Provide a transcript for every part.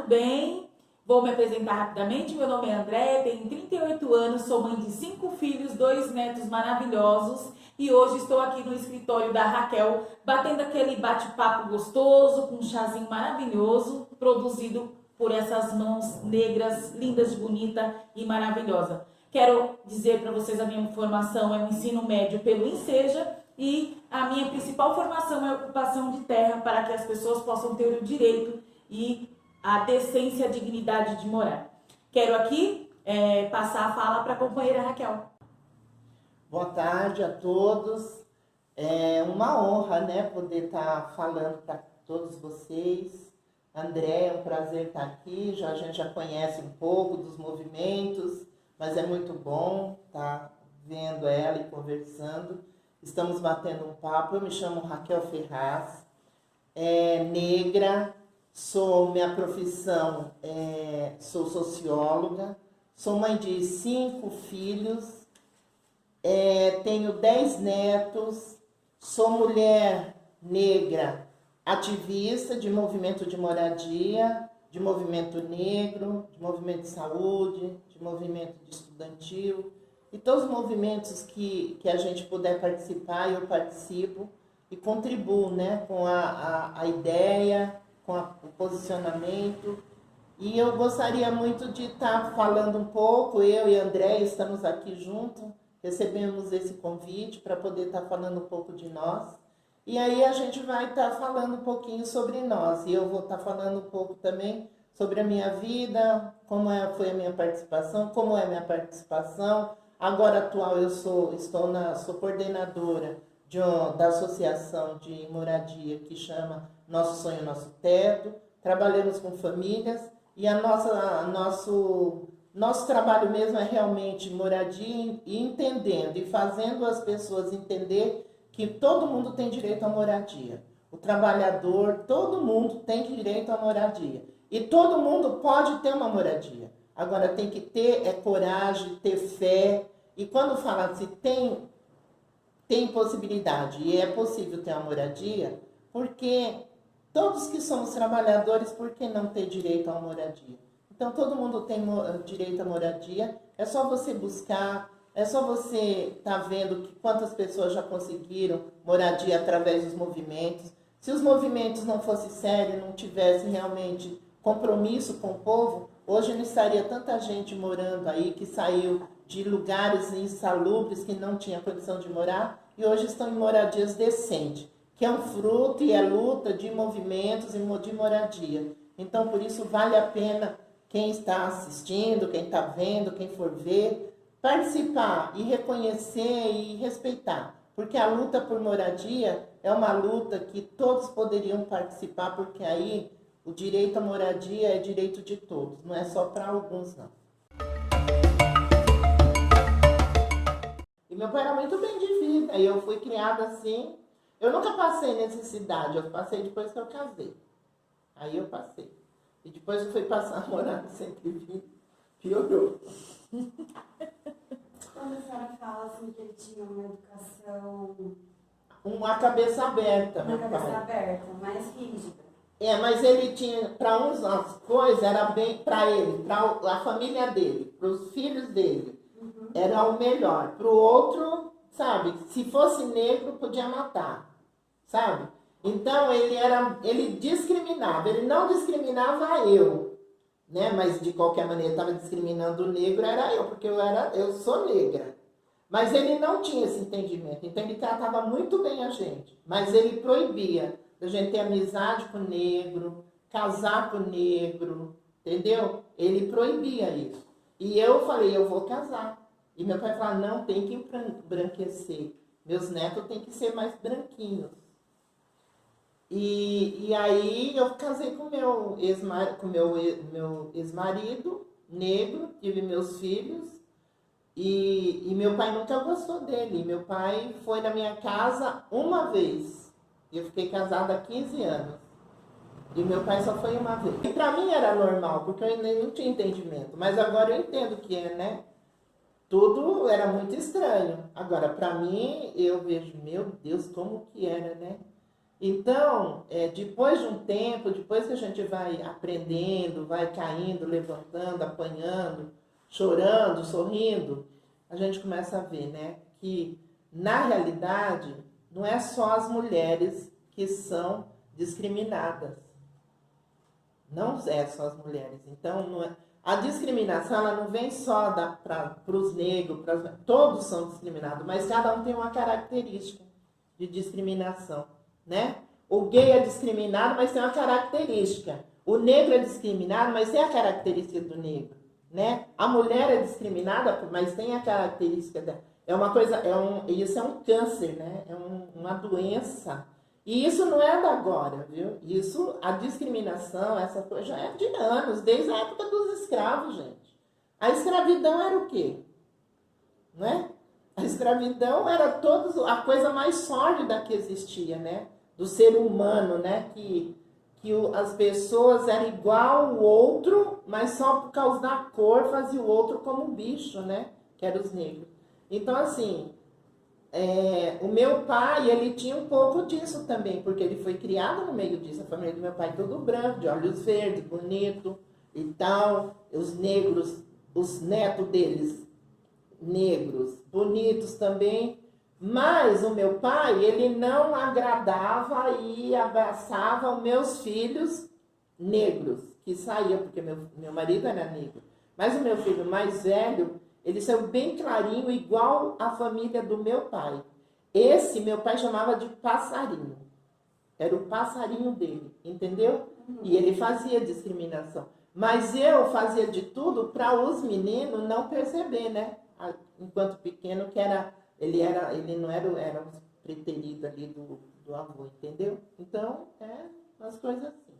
tudo bem? Vou me apresentar rapidamente. Meu nome é André, tenho 38 anos, sou mãe de 5 filhos, 2 netos maravilhosos e hoje estou aqui no escritório da Raquel, batendo aquele bate-papo gostoso com um chazinho maravilhoso, produzido por essas mãos negras, lindas, bonita e maravilhosa. Quero dizer para vocês, a minha formação é o ensino médio pelo Enseja e a minha principal formação é a ocupação de terra para que as pessoas possam ter o direito e a decência e a dignidade de morar. Quero aqui passar a fala para a companheira Raquel. Boa tarde a todos. É uma honra, né, poder estar falando para todos vocês. André, é um prazer estar aqui. A gente já conhece um pouco dos movimentos, mas é muito bom estar vendo ela e conversando. Estamos batendo um papo. Eu me chamo Raquel Ferraz, negra. Minha profissão sou socióloga, sou mãe de 5 filhos, tenho 10 netos, sou mulher negra, ativista de movimento de moradia, de movimento negro, de movimento de saúde, de movimento de estudantil, e todos os movimentos que a gente puder participar, eu participo e contribuo, né, com a ideia, com o posicionamento. E eu gostaria muito de estar falando um pouco, eu e André estamos aqui juntos, recebemos esse convite para poder estar falando um pouco de nós. E aí a gente vai estar falando um pouquinho sobre nós. E eu vou estar falando um pouco também sobre a minha vida, foi a minha participação, como é a minha participação. Agora atual eu sou coordenadora da associação de moradia que chama Nosso Sonho, Nosso Teto. Trabalhamos com famílias e nosso trabalho mesmo é realmente moradia e entendendo e fazendo as pessoas entender que todo mundo tem direito à moradia. O trabalhador, todo mundo tem direito à moradia. E todo mundo pode ter uma moradia. Agora tem que ter coragem, ter fé. E quando fala se tem possibilidade e é possível ter uma moradia, porque todos que somos trabalhadores, por que não ter direito a uma moradia? Então todo mundo tem direito à moradia, é só você buscar, é só você estar vendo que quantas pessoas já conseguiram moradia através dos movimentos. Se os movimentos não fossem sérios, não tivessem realmente compromisso com o povo, hoje não estaria tanta gente morando aí que saiu de lugares insalubres que não tinha condição de morar e hoje estão em moradias decentes, que é um fruto e é luta de movimentos e de moradia. Então, por isso, vale a pena quem está assistindo, quem está vendo, quem for ver, participar e reconhecer e respeitar. Porque a luta por moradia é uma luta que todos poderiam participar, porque aí o direito à moradia é direito de todos, não é só para alguns, não. E meu pai era muito bem de vida, e eu fui criada assim. Eu nunca passei necessidade, eu passei depois que eu casei. Aí eu passei. E depois eu fui passar a morar no 120, piorou. Quando a senhora fala assim que ele tinha uma educação... Uma cabeça aberta, meu pai. Uma cabeça aberta, mais rígida. Mas ele tinha, para uns as coisas, era bem para ele, para a família dele, para os filhos dele. Era o melhor. Para o outro, sabe, se fosse negro, podia matar, sabe? Então, ele discriminava. Ele não discriminava eu, né? Mas, de qualquer maneira, estava discriminando o negro, era eu, porque eu sou negra. Mas ele não tinha esse entendimento. Então, ele tratava muito bem a gente. Mas ele proibia a gente ter amizade com o negro, casar com o negro, entendeu? Ele proibia isso. E eu falei, eu vou casar. E meu pai falava, não, tem que embranquecer. Meus netos têm que ser mais branquinhos. E aí eu casei com meu ex-marido, negro, tive meus filhos. E meu pai nunca gostou dele. Meu pai foi na minha casa uma vez. Eu fiquei casada há 15 anos. E meu pai só foi uma vez. E pra mim era normal, porque eu não tinha entendimento. Mas agora eu entendo que é, né? Tudo era muito estranho. Agora, para mim, eu vejo, meu Deus, como que era, né? Então, depois de um tempo, depois que a gente vai aprendendo, vai caindo, levantando, apanhando, chorando, sorrindo, a gente começa a ver, né, que na realidade não é só as mulheres que são discriminadas. Não é só as mulheres. Então, não é... a discriminação ela não vem só para os negros, todos são discriminados, mas cada um tem uma característica de discriminação, né? O gay é discriminado, mas tem uma característica. O negro é discriminado, mas tem a característica do negro, né? A mulher é discriminada, mas tem a característica dela. É uma coisa, isso é um câncer, né? É uma doença. E isso não é da agora, viu? Isso, a discriminação, essa coisa já é de anos, desde a época dos escravos, gente. A escravidão era o quê? Não é? A escravidão era a coisa mais sórdida que existia, né? Do ser humano, né? Que as pessoas eram igual ao outro, mas só por causa da cor fazia o outro como um bicho, né? Que eram os negros. Então, assim, o meu pai, ele tinha um pouco disso também, porque ele foi criado no meio disso. A família do meu pai tudo branco, de olhos verdes, bonito e tal. Os negros, os netos deles, negros, bonitos também. Mas o meu pai, ele não agradava e abraçava os meus filhos negros, que saíam, porque meu marido era negro. Mas o meu filho mais velho, ele saiu bem clarinho, igual a família do meu pai. Esse meu pai chamava de passarinho. Era o passarinho dele, entendeu? E ele fazia discriminação. Mas eu fazia de tudo para os meninos não perceber, né? Enquanto pequeno, que ele não era um preterido ali do avô, entendeu? Então, umas coisas assim.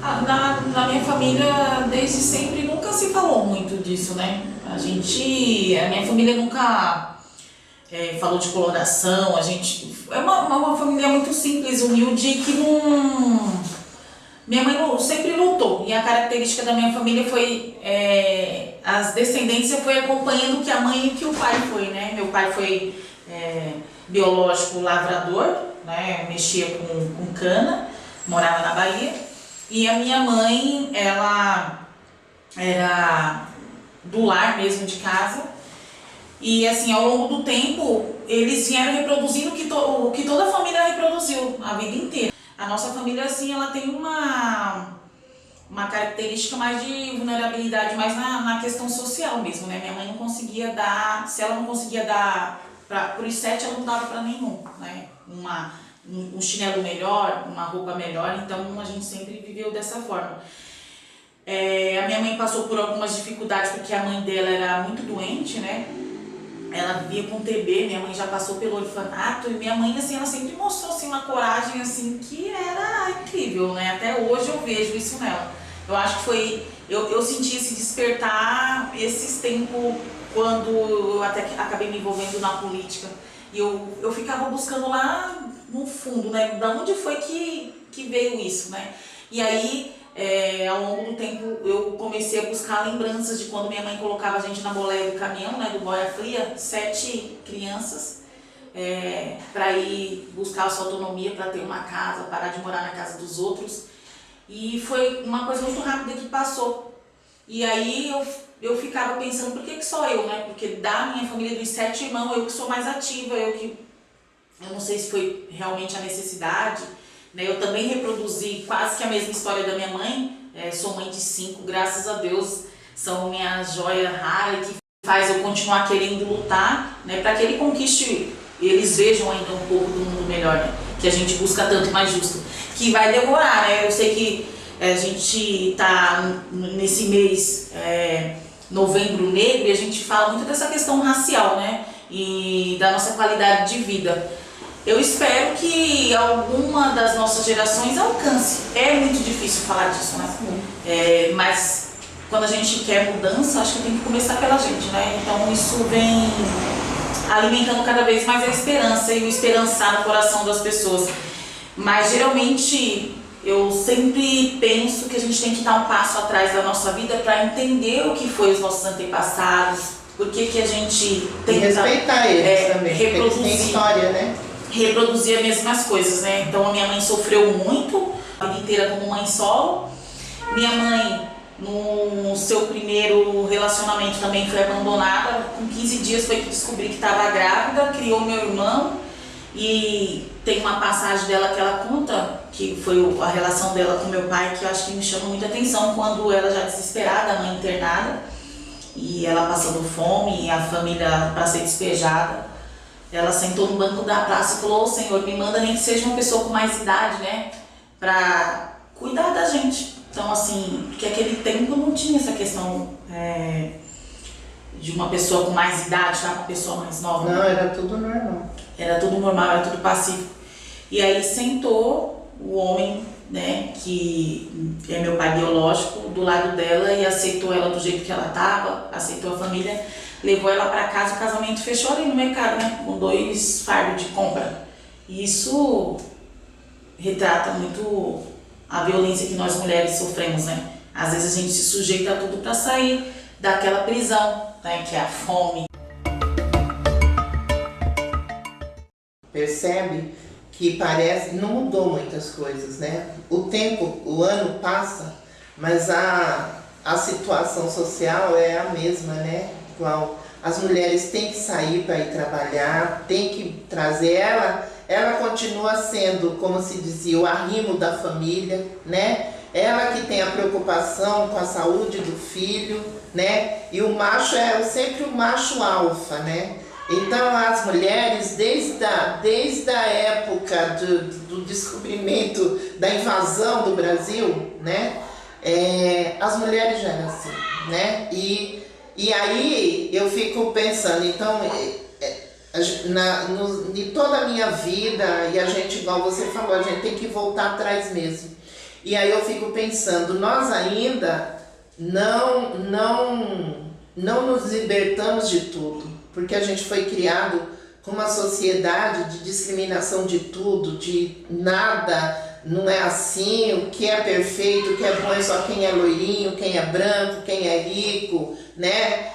Na minha família, desde sempre, nunca se falou muito disso, né? A minha família nunca falou de coloração, a gente... É uma família muito simples, humilde, que não... Minha mãe sempre lutou, e a característica da minha família foi... as descendências foi acompanhando o que a mãe e o que o pai foi, né? Meu pai foi biológico lavrador, né? Mexia com cana, morava na Bahia. E a minha mãe, ela era do lar mesmo, de casa. E assim, ao longo do tempo, eles vieram reproduzindo o que toda a família reproduziu a vida inteira. A nossa família, assim, ela tem uma característica mais de vulnerabilidade, mais na questão social mesmo, né? Minha mãe não conseguia dar, se ela não conseguia dar para os 7, ela não dava para nenhum, né? Um chinelo melhor, uma roupa melhor, então a gente sempre viveu dessa forma. A minha mãe passou por algumas dificuldades porque a mãe dela era muito doente, né? Ela vivia com TB, minha mãe já passou pelo orfanato, e minha mãe, assim, ela sempre mostrou, assim, uma coragem, assim, que era incrível, né? Até hoje eu vejo isso nela. Eu acho que foi... Eu senti esse despertar esses tempos quando eu até acabei me envolvendo na política. E eu ficava buscando lá no fundo, né? Da onde foi que veio isso, né? E aí, ao longo do tempo, eu comecei a buscar lembranças de quando minha mãe colocava a gente na boleia do caminhão, né? Do Boia Fria, 7 crianças, para ir buscar a sua autonomia, para ter uma casa, parar de morar na casa dos outros. E foi uma coisa muito rápida que passou. E aí eu ficava pensando, por que só eu, né? Porque da minha família dos 7 irmãos, eu que sou mais ativa, eu não sei se foi realmente a necessidade, né? Eu também reproduzi quase que a mesma história da minha mãe, sou mãe de 5, graças a Deus, são minha joia rara que faz eu continuar querendo lutar, né? Para que ele conquiste, eles vejam ainda um pouco do mundo melhor, né? Que a gente busca tanto mais justo, que vai demorar, né? Eu sei que a gente está nesse mês Novembro Negro e a gente fala muito dessa questão racial, né? E da nossa qualidade de vida. Eu espero que alguma das nossas gerações alcance. É muito difícil falar disso, né? Mas quando a gente quer mudança, acho que tem que começar pela gente, né? Então isso vem alimentando cada vez mais a esperança e o esperançar no coração das pessoas. Mas geralmente eu sempre penso que a gente tem que dar um passo atrás da nossa vida para entender o que foi os nossos antepassados, por que a gente tem que respeitar eles também, reproduzir. eles têm história, né? reproduzir as mesmas coisas, né? Então a minha mãe sofreu muito, a vida inteira como mãe solo. Minha mãe, no seu primeiro relacionamento, também foi abandonada. Com 15 dias foi que descobri que estava grávida, criou meu irmão. E tem uma passagem dela que ela conta, que foi a relação dela com meu pai, que eu acho que me chama muita atenção, quando ela já desesperada, a mãe internada, e ela passando fome, e a família para ser despejada. Ela sentou no banco da praça e falou: "Ô Senhor, me manda nem que seja uma pessoa com mais idade, né, para cuidar da gente." Então, assim, porque aquele tempo não tinha essa questão de uma pessoa com mais idade, tá? Uma pessoa mais nova. Não, era tudo normal. Era tudo normal, era tudo pacífico. E aí sentou o homem, né, que é meu pai biológico, do lado dela e aceitou ela do jeito que ela estava, aceitou a família, levou ela para casa, o casamento fechou ali no mercado, né, com 2 fardos de compra. E isso retrata muito a violência que nós mulheres sofremos, né? Às vezes a gente se sujeita a tudo para sair daquela prisão, né, que é a fome. Percebe que parece, não mudou muitas coisas, né? O tempo, o ano passa, mas a situação social é a mesma, né? Igual as mulheres têm que sair para ir trabalhar, tem que trazer ela continua sendo, como se dizia, o arrimo da família, né? Ela que tem a preocupação com a saúde do filho, né? E o macho é sempre o macho alfa, né? Então as mulheres, desde a época do descobrimento da invasão do Brasil, né, as mulheres já eram assim, né? E aí eu fico pensando, então, em toda a minha vida, e a gente, igual você falou, a gente tem que voltar atrás mesmo. E aí eu fico pensando, nós ainda não nos libertamos de tudo. Porque a gente foi criado com uma sociedade de discriminação de tudo, de nada, não é assim, o que é perfeito, o que é bom é só quem é loirinho, quem é branco, quem é rico, né?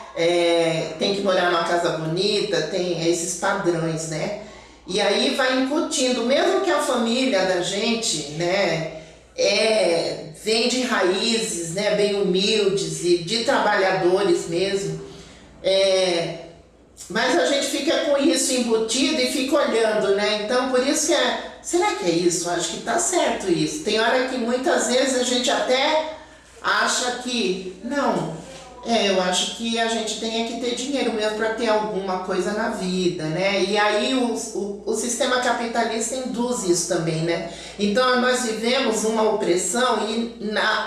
Tem que morar numa casa bonita, tem esses padrões, né? E aí vai incutindo, mesmo que a família da gente, né, vem de raízes, né, bem humildes e de trabalhadores mesmo, mas a gente fica com isso embutido e fica olhando, né? Então, por isso que será que é isso? Acho que tá certo isso. Tem hora que muitas vezes a gente até acha que, não, eu acho que a gente tem que ter dinheiro mesmo para ter alguma coisa na vida, né? E aí o sistema capitalista induz isso também, né? Então, nós vivemos uma opressão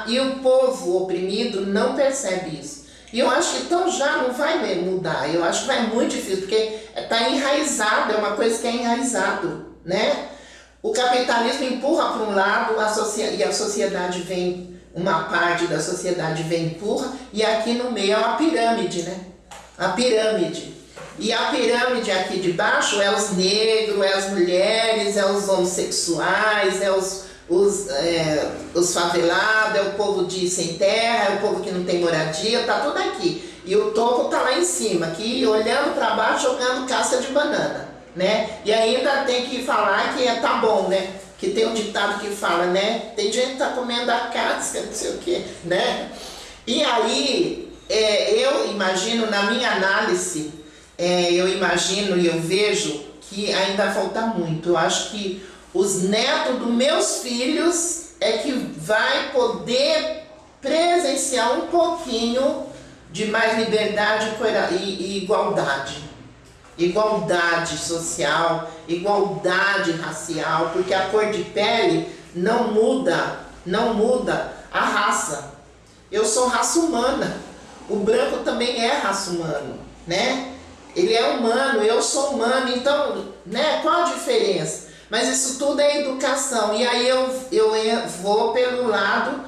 e o povo oprimido não percebe isso. E eu acho que então já não vai mudar, eu acho que vai muito difícil, porque está enraizado, é uma coisa que é enraizado, né? O capitalismo empurra para um lado e a sociedade vem, uma parte da sociedade vem empurra, e aqui no meio é uma pirâmide, né? A pirâmide. E a pirâmide aqui de baixo é os negros, é as mulheres, é os homossexuais, é os favelados, é o povo de sem terra, é o povo que não tem moradia, tá tudo aqui. E o topo tá lá em cima, aqui olhando para baixo, jogando casca de banana, né? E ainda tem que falar que tá bom, né? Que tem um ditado que fala, né? Tem gente que tá comendo a casca, não sei o que, né? E aí, eu imagino, na minha análise, eu imagino e eu vejo que ainda falta muito. Eu acho que os netos dos meus filhos é que vai poder presenciar um pouquinho de mais liberdade e igualdade. Igualdade social, igualdade racial, porque a cor de pele não muda a raça. Eu sou raça humana, o branco também é raça humana, né? Ele é humano, eu sou humano, então, né? Qual a diferença? Mas isso tudo é educação, e aí eu vou pelo lado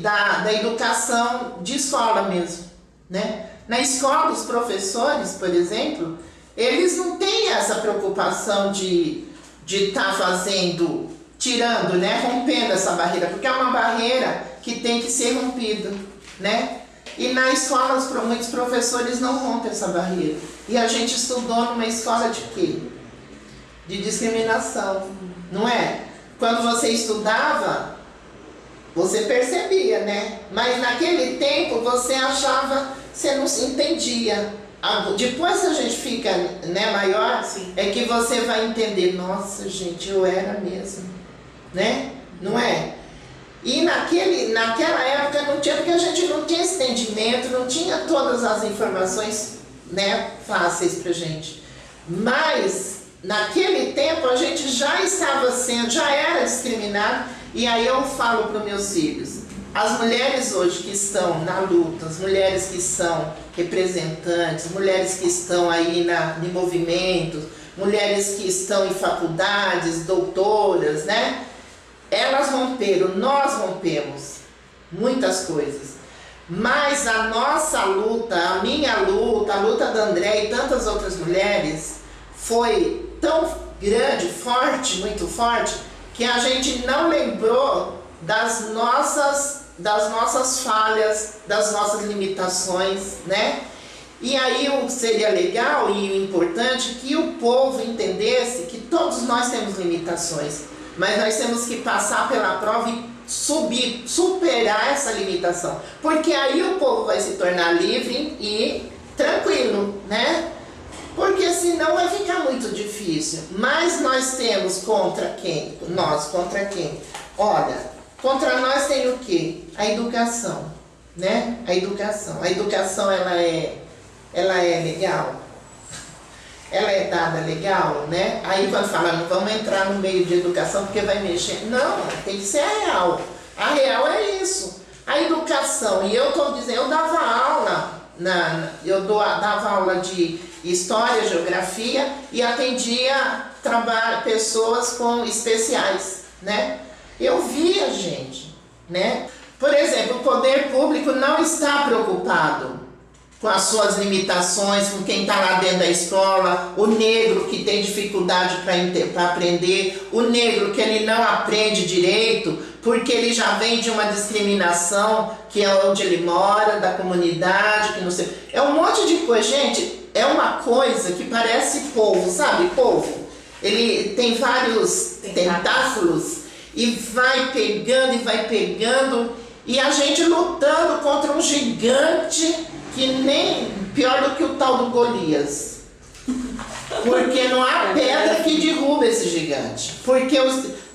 da educação de escola mesmo, né? Na escola, os professores, por exemplo, eles não têm essa preocupação de estar tirando, né? Rompendo essa barreira, porque é uma barreira que tem que ser rompida, né? E na escola, muitos professores não rompem essa barreira. E a gente estudou numa escola de quê? de discriminação, não é? Quando você estudava, você percebia, né? Mas naquele tempo você achava, você não se entendia. Depois que a gente fica, né, maior, Sim. é que você vai entender, nossa gente, eu era mesmo, né? Não é? E naquela época não tinha, porque a gente não tinha esse entendimento, não tinha todas as informações, né, fáceis pra gente. Mas naquele tempo a gente já estava sendo, já era discriminado. E aí eu falo para os meus filhos, as mulheres hoje que estão na luta, as mulheres que são representantes, mulheres que estão aí em movimentos, mulheres que estão em faculdades, doutoras, né? Elas romperam, nós rompemos muitas coisas. Mas a nossa luta, a minha luta, a luta da André e tantas outras mulheres foi tão grande, forte, muito forte, que a gente não lembrou das nossas falhas, das nossas limitações, né? E aí seria legal e importante que o povo entendesse que todos nós temos limitações, mas nós temos que passar pela prova e superar essa limitação, porque aí o povo vai se tornar livre e tranquilo, né? Porque senão vai ficar muito difícil. Mas nós temos contra quem? Nós contra quem? Olha, contra nós tem o quê? A educação, né? A educação. A educação, ela é legal? Ela é dada legal, né? Aí quando fala, não vamos entrar no meio de educação porque vai mexer. Não, tem que ser a real. A real é isso. A educação, e eu estou dizendo, eu dava aula, dava aula de História, Geografia e atendia pessoas com especiais, né? Eu via gente, né? Por exemplo, o poder público não está preocupado com as suas limitações, com quem está lá dentro da escola, o negro que tem dificuldade para aprender, o negro que ele não aprende direito, porque ele já vem de uma discriminação, que é onde ele mora, da comunidade, que não sei. É um monte de coisa, gente, é uma coisa que parece polvo, sabe? Polvo. Ele tem vários tentáculos e vai pegando, e a gente lutando contra um gigante que nem pior do que o tal do Golias. Porque não há pedra que derruba esse gigante. Porque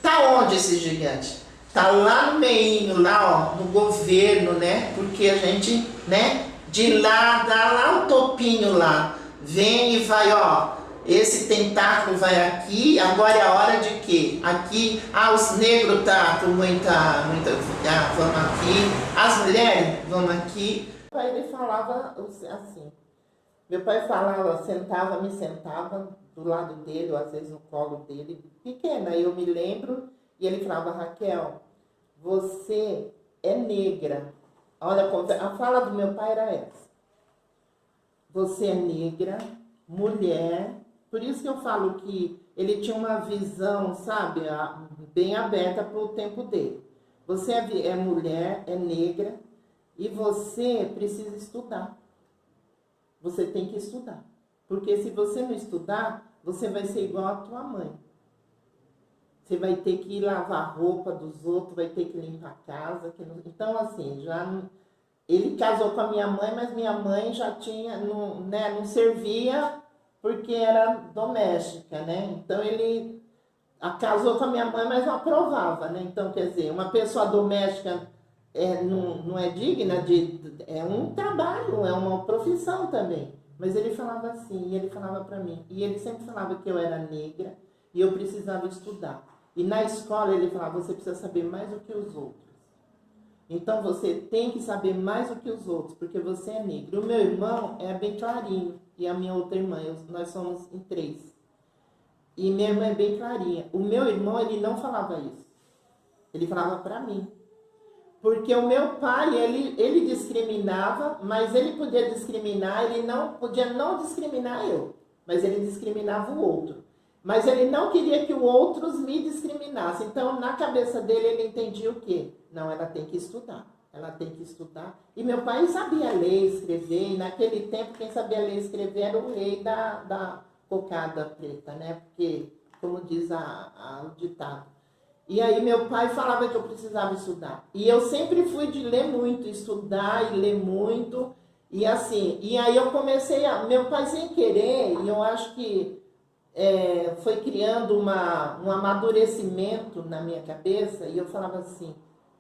tá onde esse gigante? Tá lá no meinho, lá ó, no governo, né? Porque a gente, né? De lá, dá lá o topinho lá. Vem e vai, ó. Esse tentáculo vai aqui, agora é a hora de quê? Aqui, os negros tá com muita, vamos aqui. As mulheres, vamos aqui. Ele falava assim, meu pai falava, me sentava do lado dele, ou às vezes no colo dele, pequena, eu me lembro, e ele falava, Raquel, você é negra. Olha, a fala do meu pai era essa. Você é negra, mulher, por isso que eu falo que ele tinha uma visão, sabe, bem aberta para o tempo dele. Você é mulher, é negra, e você precisa estudar. Você tem que estudar. Porque se você não estudar, você vai ser igual a tua mãe. Você vai ter que lavar a roupa dos outros, vai ter que limpar a casa. Então, assim, ele casou com a minha mãe, mas minha mãe já tinha, não servia porque era doméstica, né? Então, ele casou com a minha mãe, mas não aprovava, né? Então, quer dizer, uma pessoa doméstica não é digna é um trabalho, é uma profissão também. Mas ele falava assim, e ele falava para mim, e ele sempre falava que eu era negra e eu precisava estudar. E na escola ele falava, você precisa saber mais do que os outros. Então você tem que saber mais do que os outros, porque você é negro. O meu irmão é bem clarinho, e a minha outra irmã, nós somos em 3. E minha irmã é bem clarinha. O meu irmão, ele não falava isso. Ele falava para mim. Porque o meu pai, ele discriminava, mas ele podia discriminar, ele não podia não discriminar eu, mas ele discriminava o outro. Mas ele não queria que os outros me discriminassem. Então, na cabeça dele, ele entendia o quê? Não, ela tem que estudar. Ela tem que estudar. E meu pai sabia ler, escrever, e naquele tempo quem sabia ler e escrever era o rei da cocada preta, né? Porque como diz o ditado. E aí meu pai falava que eu precisava estudar. E eu sempre fui de ler muito, estudar e ler muito. E assim, e aí eu comecei meu pai sem querer, e eu acho que foi criando um amadurecimento na minha cabeça, e eu falava assim,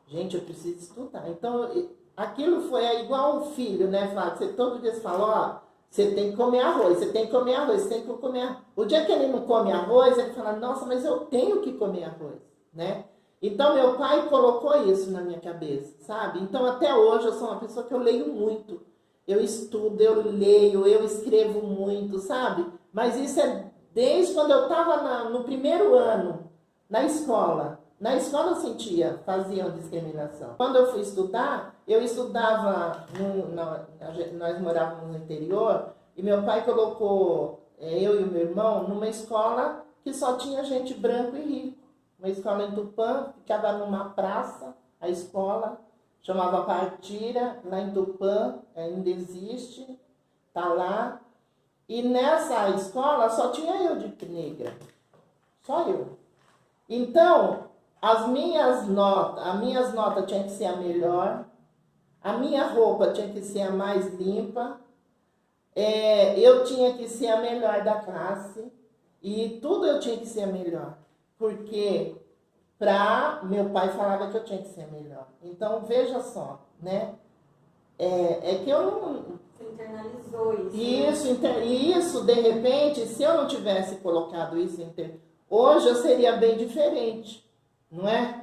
gente, eu preciso estudar. Então, aquilo foi igual um filho, né, Flávio? Você todo dia fala, ó, você tem que comer arroz, você tem que comer arroz, você tem que comer arroz. O dia que ele não come arroz, ele fala, nossa, mas eu tenho que comer arroz, né? Então, meu pai colocou isso na minha cabeça, sabe? Então, até hoje, eu sou uma pessoa que eu leio muito. Eu estudo, eu leio, eu escrevo muito, sabe? Mas isso é desde quando eu estava no primeiro ano, na escola. Na escola eu sentia, faziam discriminação. Quando eu fui estudar, eu estudava, nós morávamos no interior, e meu pai colocou eu e o meu irmão numa escola que só tinha gente branco e rico. Uma escola em Tupã, ficava numa praça, a escola, chamava Partira, lá em Tupã, ainda existe, tá lá. E nessa escola só tinha eu de negra, só eu. Então, as minhas notas tinham que ser a melhor, a minha roupa tinha que ser a mais limpa, eu tinha que ser a melhor da classe, e tudo eu tinha que ser a melhor, porque meu pai falava que eu tinha que ser a melhor. Então, veja só, né? Que eu não... Você internalizou isso. Isso, de repente, se eu não tivesse colocado isso, hoje eu seria bem diferente, não é?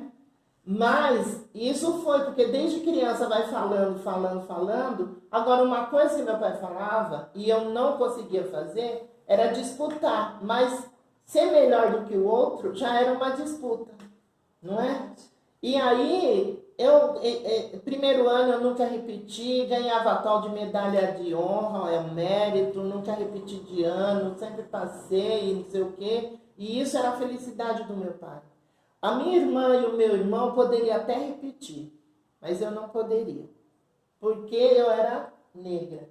Mas isso foi porque desde criança vai falando. Agora, uma coisa que meu pai falava e eu não conseguia fazer era disputar, mas ser melhor do que o outro já era uma disputa, não é? E aí, primeiro ano eu nunca repeti, ganhava tal de medalha de honra, mérito, nunca repeti de ano, sempre passei, não sei o quê. E isso era a felicidade do meu pai. A minha irmã e o meu irmão poderiam até repetir, mas eu não poderia, porque eu era negra.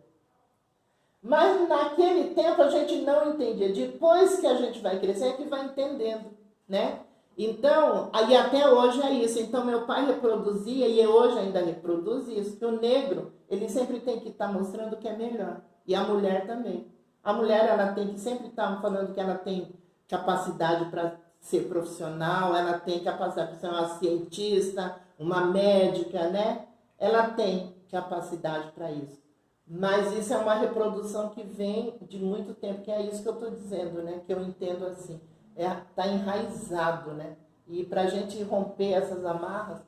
Mas naquele tempo a gente não entendia. Depois que a gente vai crescendo, é que vai entendendo, né? Então, aí até hoje é isso. Então, meu pai reproduzia, e hoje ainda reproduz isso, que o negro, ele sempre tem que estar mostrando que é melhor. E a mulher também. A mulher, ela tem que sempre estar falando que ela tem capacidade para ser profissional, ela tem capacidade para ser uma cientista, uma médica, né? Ela tem capacidade para isso. Mas isso é uma reprodução que vem de muito tempo, que é isso que eu estou dizendo, né? Que eu entendo assim. Tá enraizado, né? E pra gente romper essas amarras...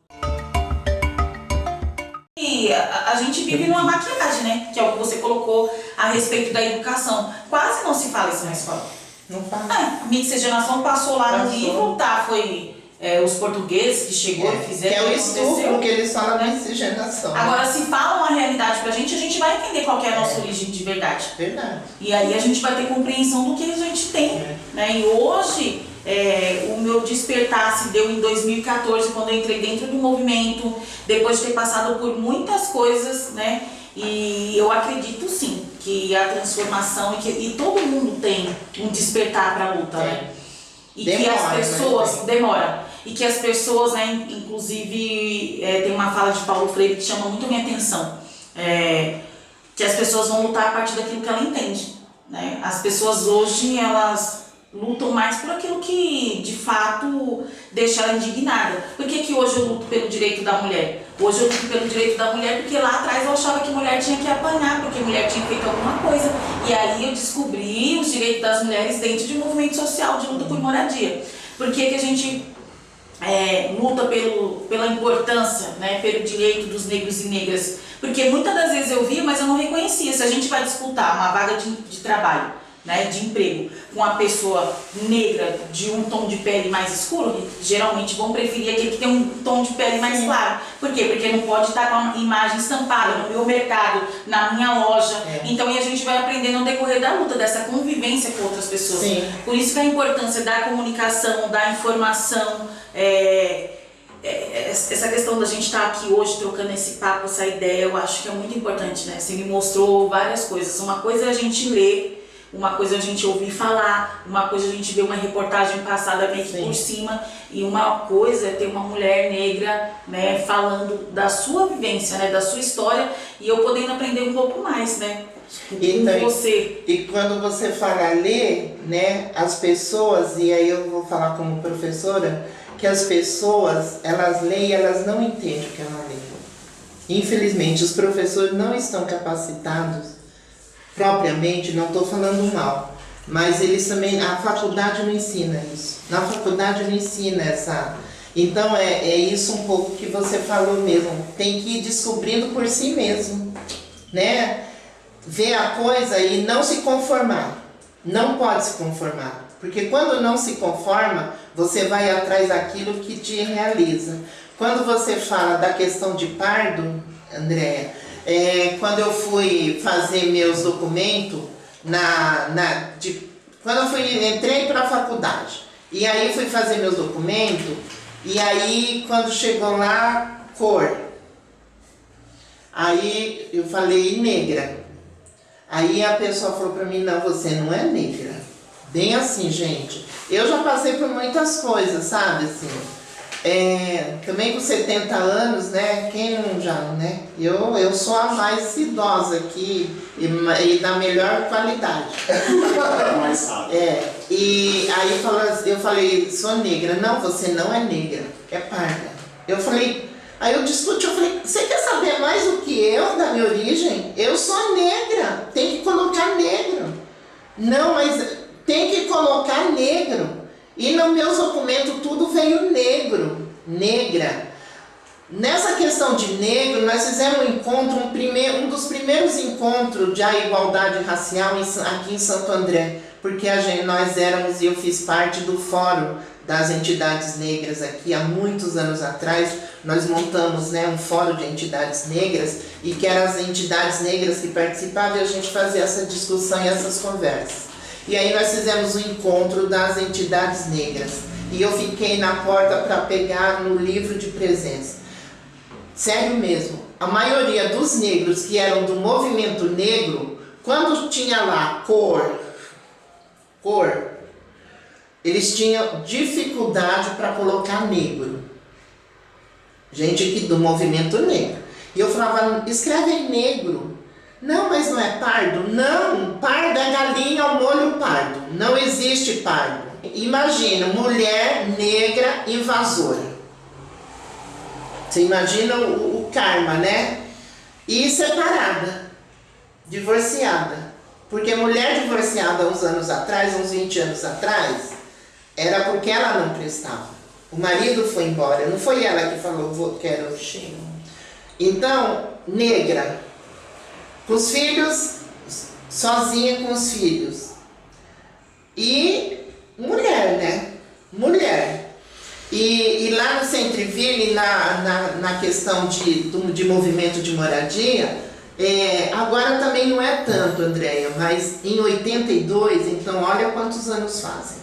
E a gente vive numa maquiagem, né? Que é o que você colocou a respeito da educação. Quase não se fala isso na escola. Não fala. A miscigenação passou lá no livro, tá? Foi os portugueses que chegou e fizeram. Que é o estupro que eles falam, né? Miscigenação. Agora, se falam a realidade pra gente, a gente vai entender qual que é a nossa origem de verdade. Verdade. E aí a gente vai ter compreensão do que a gente tem. Né? E hoje, o meu despertar se deu em 2014, quando eu entrei dentro do movimento, depois de ter passado por muitas coisas, né? E eu acredito sim que a transformação, e todo mundo tem um despertar para a luta, né? E demora, que as pessoas... Demora. E que as pessoas, né, inclusive, tem uma fala de Paulo Freire que chama muito a minha atenção. Que as pessoas vão lutar a partir daquilo que ela entende. Né? As pessoas hoje, elas lutam mais por aquilo que, de fato, deixa ela indignada. Por que hoje eu luto pelo direito da mulher? Hoje eu luto pelo direito da mulher porque lá atrás eu achava que mulher tinha que apanhar, porque mulher tinha feito alguma coisa. E aí eu descobri os direitos das mulheres dentro de um movimento social de luta por moradia. Por que a gente luta pela importância, né, pelo direito dos negros e negras? Porque muitas das vezes eu via, mas eu não reconhecia. Se a gente vai disputar uma vaga de trabalho, né, de emprego, com uma pessoa negra de um tom de pele mais escuro, geralmente vão preferir aquele que tem um tom de pele mais claro. Por quê? Porque não pode estar com a imagem estampada no meu mercado, na minha loja. Então, e a gente vai aprendendo no decorrer da luta, dessa convivência com outras pessoas. Sim. Por isso que a importância da comunicação, da informação, essa questão da gente estar aqui hoje trocando esse papo, essa ideia, eu acho que é muito importante, né? Você me mostrou várias coisas. Uma coisa é a gente ler, uma coisa a gente ouvir falar, uma coisa a gente ver uma reportagem passada meio que por cima, e uma coisa é ter uma mulher negra, né, falando da sua vivência, né, da sua história, e eu podendo aprender um pouco mais, né, então, com você. E quando você fala ler, né, as pessoas, e aí eu vou falar como professora, que as pessoas, elas leem e elas não entendem o que elas leem. Infelizmente, os professores não estão capacitados propriamente, não estou falando mal, mas eles também, a faculdade não ensina isso. Na faculdade não ensina essa. Então é isso um pouco que você falou mesmo. Tem que ir descobrindo por si mesmo, né? Ver a coisa e não se conformar. Não pode se conformar, porque quando não se conforma, você vai atrás daquilo que te realiza. Quando você fala da questão de pardo, Andréia, quando eu fui fazer meus documentos, quando eu entrei para a faculdade, e aí fui fazer meus documentos, e aí quando chegou lá, cor, aí eu falei negra, aí a pessoa falou para mim, não, você não é negra, bem assim, gente, eu já passei por muitas coisas, sabe, assim, também com 70 anos, né? Quem não já, né? Eu sou a mais idosa aqui e da melhor qualidade. Mais sabe. E aí eu falei, sou negra. Não, você não é negra, é parda. Aí eu discuti, eu falei, você quer saber mais do que eu, da minha origem? Eu sou negra, tem que colocar negro. Não, mas tem que colocar negro. E nos meus documentos tudo veio negro, negra. Nessa questão de negro, nós fizemos um encontro, um dos primeiros encontros de igualdade racial aqui em Santo André, porque nós éramos, e eu fiz parte do fórum das entidades negras aqui, há muitos anos atrás, nós montamos, né, um fórum de entidades negras, e que eram as entidades negras que participavam, e a gente fazia essa discussão e essas conversas. E aí nós fizemos um encontro das entidades negras. E eu fiquei na porta para pegar no livro de presença. Sério mesmo, a maioria dos negros que eram do movimento negro, quando tinha lá cor, eles tinham dificuldade para colocar negro. Gente aqui do movimento negro. E eu falava, escreve aí negro. Não, mas não é pardo? Não, pardo é galinha ao molho pardo. Não existe pardo. Imagina, mulher negra invasora. Você imagina o karma, né? E separada, divorciada. Porque mulher divorciada uns anos atrás, uns 20 anos atrás, era porque ela não prestava. O marido foi embora, não foi ela que falou, quero. Então, negra. Com os filhos, sozinha com os filhos. E mulher, né? Mulher. E lá no Centreville, na questão de movimento de moradia, agora também não é tanto, Andréia, mas em 82, então olha quantos anos fazem.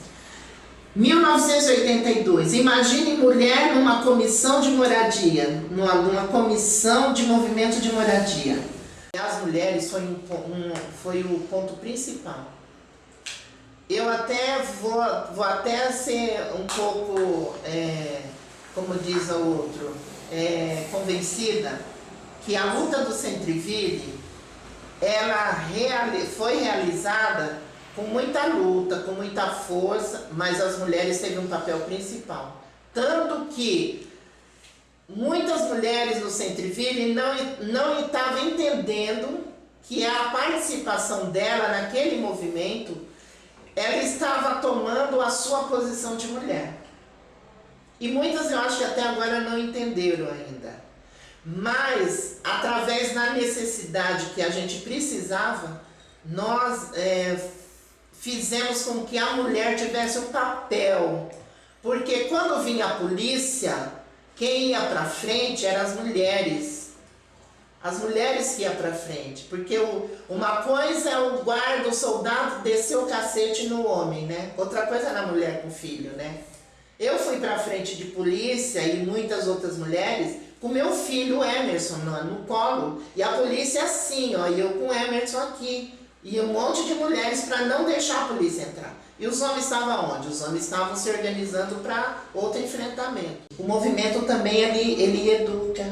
1982, imagine mulher numa comissão de moradia, numa comissão de movimento de moradia. As mulheres foi o ponto principal. Eu até vou até ser um pouco, como diz o outro, convencida que a luta do Centreville, ela foi realizada com muita luta, com muita força, mas as mulheres teve um papel principal. Tanto que muitas mulheres no Centreville não estavam entendendo que a participação dela naquele movimento, ela estava tomando a sua posição de mulher. E muitas eu acho que até agora não entenderam ainda. Mas, através da necessidade que a gente precisava, nós fizemos com que a mulher tivesse um papel. Porque quando vinha a polícia, quem ia para frente eram as mulheres. As mulheres que iam para frente. Porque uma coisa é o guarda, o soldado descer o cacete no homem, né? Outra coisa era a mulher com filho, né? Eu fui para frente de polícia e muitas outras mulheres com meu filho Emerson no colo. E a polícia assim, ó, e eu com o Emerson aqui, e um monte de mulheres para não deixar a polícia entrar. E os homens estavam onde? Os homens estavam se organizando para outro enfrentamento. O movimento também ele educa,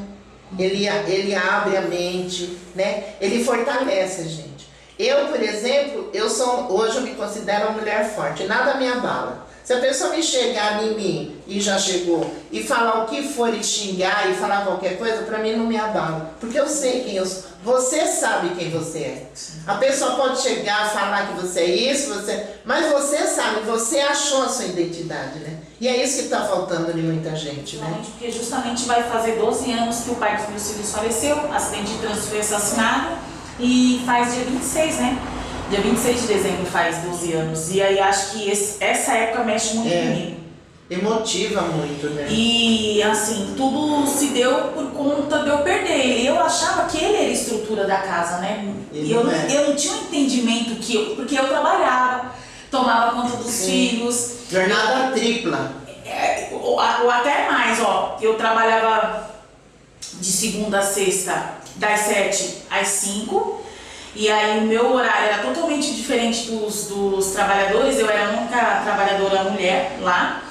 ele abre a mente, né? Ele fortalece a gente. Eu, por exemplo, hoje eu me considero uma mulher forte, nada me abala. Se a pessoa me chegar em mim, e já chegou, e falar o que for e xingar e falar qualquer coisa, para mim não me abala. Porque eu sei quem eu sou. Você sabe quem você é. A pessoa pode chegar, falar que você é isso, mas você sabe, você achou a sua identidade, né? E é isso que está faltando em muita gente, né? Porque justamente vai fazer 12 anos que o pai dos meus filhos faleceu, acidente de trânsito, foi assassinado, e faz dia 26, né? Dia 26 de dezembro faz 12 anos. E aí acho que essa época mexe muito comigo. Emotiva muito, né? E assim, tudo se deu por conta de eu perder ele. Eu achava que ele era a estrutura da casa, né? E eu não tinha um entendimento porque eu trabalhava, tomava conta dos filhos. Jornada tripla. Ou até mais, ó. Eu trabalhava de segunda a sexta, das 7 às 5. E aí o meu horário era totalmente diferente dos trabalhadores. Eu era a única trabalhadora mulher lá.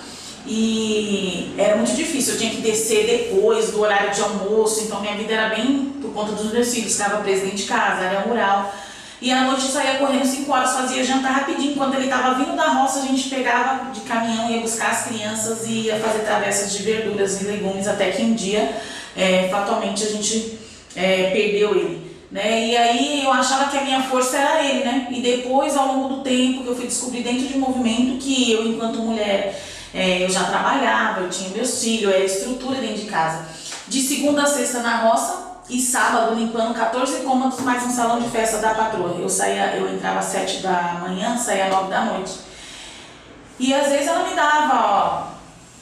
E era muito difícil, eu tinha que descer depois do horário de almoço. Então minha vida era bem por conta dos meus filhos. Ficava presa dentro de casa, era rural. E à noite eu saía correndo 5 horas, fazia jantar rapidinho. Quando ele estava vindo da roça, a gente pegava de caminhão, ia buscar as crianças e ia fazer travessas de verduras e legumes. Até que um dia, fatalmente, a gente perdeu ele. Né? E aí eu achava que a minha força era ele, né? E depois, ao longo do tempo, que eu fui descobrir dentro de um movimento que eu, enquanto mulher, eu já trabalhava, eu tinha meus filhos, era estrutura dentro de casa. De segunda a sexta na roça e sábado limpando 14 cômodos mais um salão de festa da patroa. Eu entrava às 7 da manhã, saía às 9 da noite. E às vezes ela me dava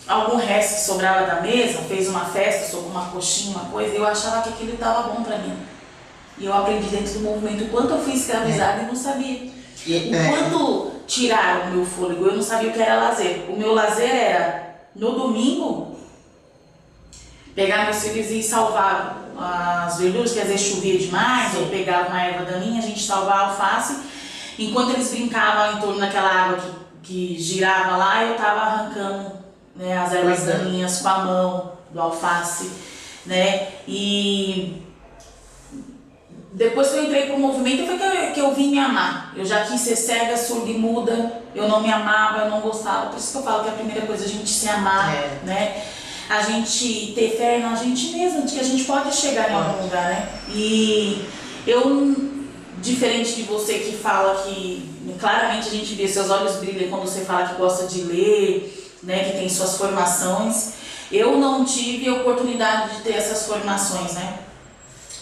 algum resto que sobrava da mesa, fez uma festa, sobrou uma coxinha, uma coisa, e eu achava que aquilo estava bom para mim. E eu aprendi dentro do movimento o quanto eu fui escravizada e não sabia. O quanto tiraram o meu fôlego, eu não sabia o que era lazer. O meu lazer era, no domingo, pegar meus filhos e salvar as verduras, que às vezes chovia demais, ou pegava uma erva daninha, a gente salvava a alface. Enquanto eles brincavam em torno daquela água que girava lá, eu estava arrancando, né, as ervas daninhas com a mão do alface, né? E depois que eu entrei pro movimento foi que eu vim me amar. Eu já quis ser cega, surda e muda. Eu não me amava, eu não gostava. Por isso que eu falo que a primeira coisa é a gente se amar, né? A gente ter fé na gente mesma, de que a gente pode chegar em algum lugar, né? E eu, diferente de você que fala que claramente a gente vê, seus olhos brilham quando você fala que gosta de ler, né? Que tem suas formações. Eu não tive a oportunidade de ter essas formações, né?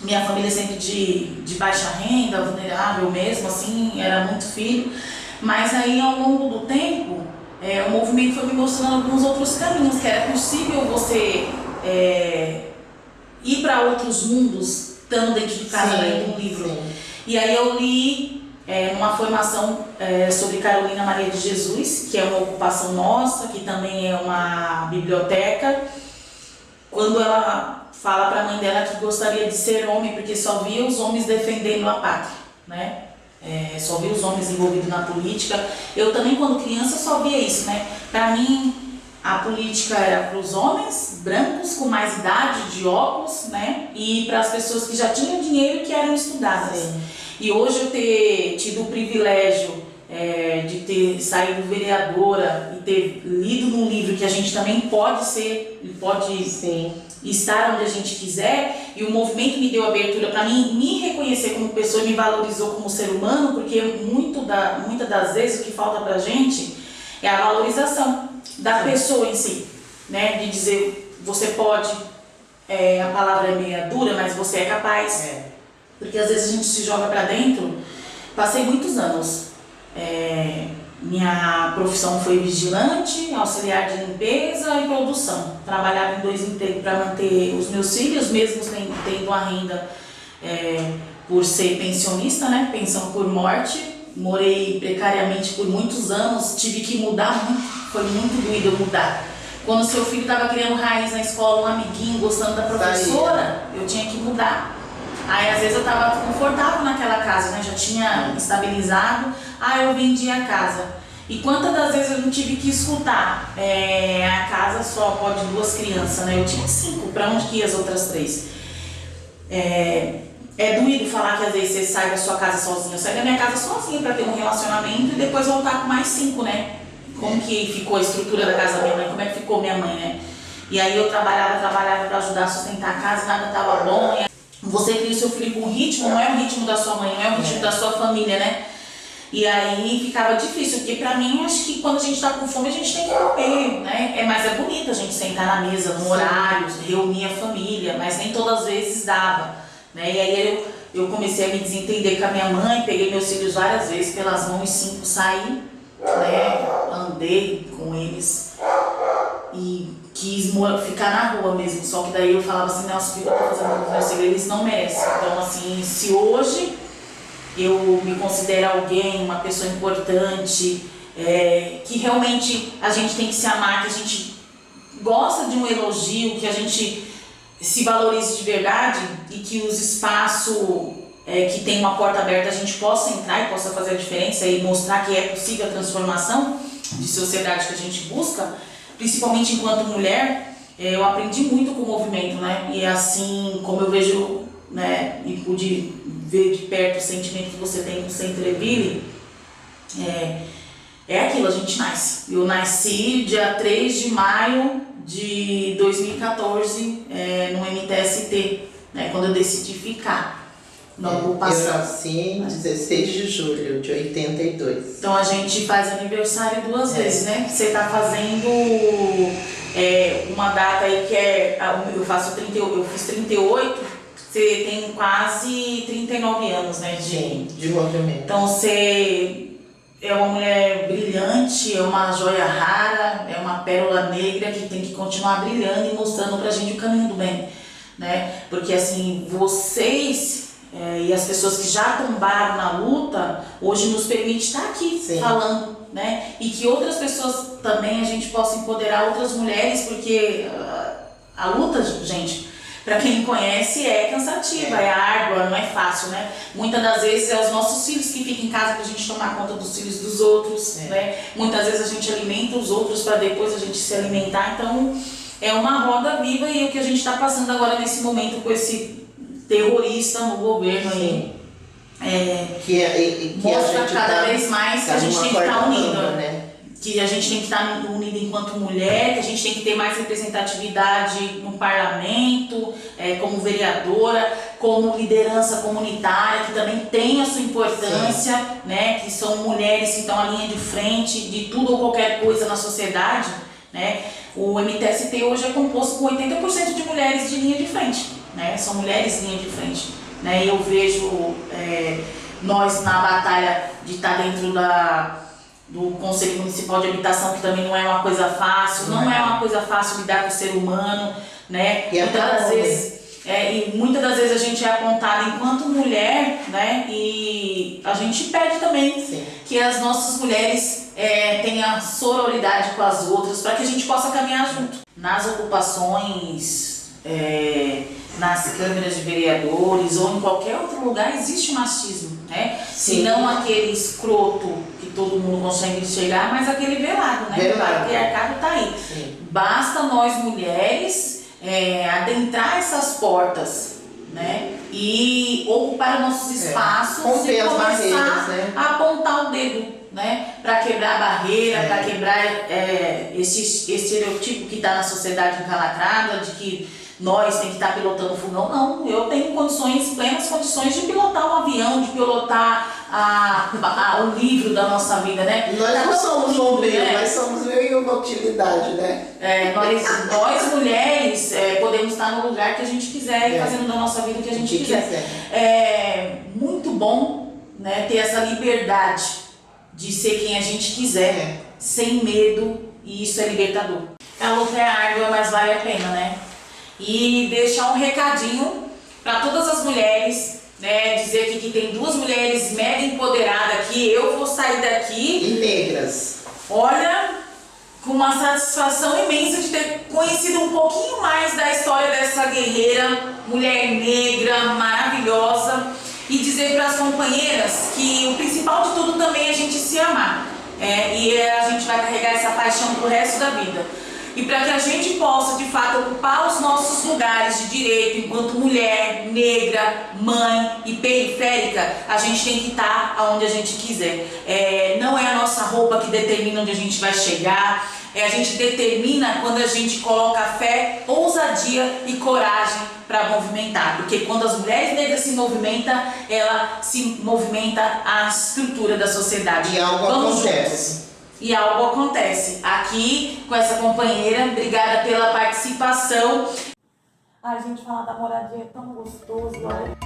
Minha família é sempre de baixa renda, vulnerável mesmo, assim, era muito filho. Mas aí, ao longo do tempo, o movimento foi me mostrando alguns outros caminhos, que era possível você ir para outros mundos, estando dentro de casa, lendo um livro. Sim. E aí eu li uma formação sobre Carolina Maria de Jesus, que é uma ocupação nossa, que também é uma biblioteca. Quando ela fala para a mãe dela que gostaria de ser homem, porque só via os homens defendendo a pátria, né? Só via os homens envolvidos na política. Eu também, quando criança, só via isso, né? Para mim, a política era para os homens brancos com mais idade, de óculos, né? E para as pessoas que já tinham dinheiro e que eram estudadas. Sim. E hoje eu ter tido o privilégio de ter saído vereadora e ter lido num livro que a gente também pode ser, pode estar onde a gente quiser, e o movimento me deu abertura para mim me reconhecer como pessoa e me valorizou como ser humano, porque muitas das vezes o que falta pra gente é a valorização da pessoa em si, né? De dizer, você pode, a palavra é meio dura, mas você é capaz. Porque às vezes a gente se joga pra dentro. Passei muitos anos. Minha profissão foi vigilante, auxiliar de limpeza e produção. Trabalhava em 2 empregos para manter os meus filhos, mesmo tendo a renda por ser pensionista, né? Pensão por morte. Morei precariamente por muitos anos, tive que mudar muito, foi muito doído eu mudar. Quando seu filho estava criando raiz na escola, um amiguinho, gostando da professora, eu tinha que mudar. Aí às vezes eu tava confortável naquela casa, né? Já tinha estabilizado, aí eu vendi a casa. E quantas das vezes eu não tive que escutar? A casa só pode 2 crianças, né? Eu tinha 5, pra onde que ia as outras 3? É doído falar que às vezes você sai da sua casa sozinha. Eu saí da minha casa sozinha pra ter um relacionamento e depois voltar com mais 5, né? Como que ficou a estrutura da casa da minha mãe? Como é que ficou minha mãe, né? E aí eu trabalhava pra ajudar a sustentar a casa, nada tava bom. Você cria o seu filho com ritmo, não é o ritmo da sua mãe, não é o ritmo da sua família, né? E aí ficava difícil, porque pra mim, acho que quando a gente tá com fome, a gente tem que comer, né? Mas é bonito a gente sentar na mesa, no horário, reunir a família, mas nem todas as vezes dava, né? E aí eu comecei a me desentender com a minha mãe, peguei meus filhos várias vezes pelas mãos e 5 saí, né? Andei com eles e quis ficar na rua mesmo, só que daí eu falava assim, nossa, o que eu tô fazendo com os meus filhos, eles não merecem. Então assim, se hoje eu me considero alguém, uma pessoa importante, que realmente a gente tem que se amar, que a gente gosta de um elogio, que a gente se valorize de verdade e que os espaços que tem uma porta aberta a gente possa entrar e possa fazer a diferença e mostrar que é possível a transformação de sociedade que a gente busca, principalmente enquanto mulher. Eu aprendi muito com o movimento, né? E assim como eu vejo, né, e pude ver de perto o sentimento que você tem com o Centreville, é aquilo, a gente nasce. Eu nasci dia 3 de maio de 2014 no MTST, né, quando eu decidi ficar na ocupação. Eu nasci em 16 de julho de 82. Então a gente faz aniversário 2 vezes, né? Você tá fazendo uma data aí que eu fiz 38, você tem quase 39 anos, né? De movimento. Então você é uma mulher brilhante, é uma joia rara, é uma pérola negra que tem que continuar brilhando e mostrando pra gente o caminho do bem, né? Porque assim, vocês e as pessoas que já tombaram na luta, hoje nos permite estar aqui falando, né? E que outras pessoas também, a gente possa empoderar outras mulheres, porque a luta, gente, pra quem não conhece, é cansativa, é árdua, não é fácil, né? Muitas das vezes é os nossos filhos que ficam em casa pra gente tomar conta dos filhos dos outros, né? Muitas vezes a gente alimenta os outros pra depois a gente se alimentar, então é uma roda viva e o que a gente tá passando agora nesse momento com esse terrorista no governo aí, mostra cada vez mais que a gente tem que estar unida, né? Que a gente tem que estar unida enquanto mulher, que a gente tem que ter mais representatividade no parlamento, como vereadora, como liderança comunitária, que também tem a sua importância, né? Que são mulheres que estão à linha de frente de tudo ou qualquer coisa na sociedade, né? O MTST hoje é composto por 80% de mulheres de linha de frente, né? São mulheres linha de frente, né? Eu vejo nós na batalha de estar dentro do Conselho Municipal de Habitação, que também não é uma coisa fácil, não é uma coisa fácil lidar com o ser humano, né? Muitas das vezes a gente é apontada enquanto mulher, né? E a gente pede também que as nossas mulheres tenham sororidade com as outras, para que a gente possa caminhar junto. Nas ocupações, nas câmeras de vereadores ou em qualquer outro lugar existe machismo, né? Se não aquele escroto que todo mundo consegue enxergar, mas aquele velado, né? O patriarcado tá aí. Basta nós mulheres adentrar essas portas, né? E ocupar nossos espaços e começar a apontar o dedo, né? Para quebrar a barreira, para quebrar esse estereotipo que está na sociedade encalacrada de que nós tem que estar pilotando fogão. Não, eu tenho plenas condições de pilotar um avião, de pilotar o livro da nossa vida, né? Nós não somos bombeiro, nós somos meio uma utilidade, né? Nós mulheres podemos estar no lugar que a gente quiser e fazendo da nossa vida o que a gente quiser. É muito bom, né, ter essa liberdade de ser quem a gente quiser, sem medo, e isso é libertador. A luta é árdua, mas vale a pena, né? E deixar um recadinho para todas as mulheres, né? Dizer aqui que tem 2 mulheres mega empoderadas aqui. Eu vou sair daqui. E negras. Olha, com uma satisfação imensa de ter conhecido um pouquinho mais da história dessa guerreira, mulher negra, maravilhosa. dizer para as companheiras que o principal de tudo também é a gente se amar. E a gente vai carregar essa paixão pro resto da vida. E para que a gente possa, de fato, ocupar os nossos lugares de direito enquanto mulher, negra, mãe e periférica, a gente tem que estar aonde a gente quiser. Não é a nossa roupa que determina onde a gente vai chegar, a gente determina quando a gente coloca fé, ousadia e coragem para movimentar. Porque quando as mulheres negras se movimentam, ela se movimenta a estrutura da sociedade. E algo acontece. E algo acontece aqui com essa companheira. Obrigada pela participação. Ai, gente, falar da moradia é tão gostoso, olha.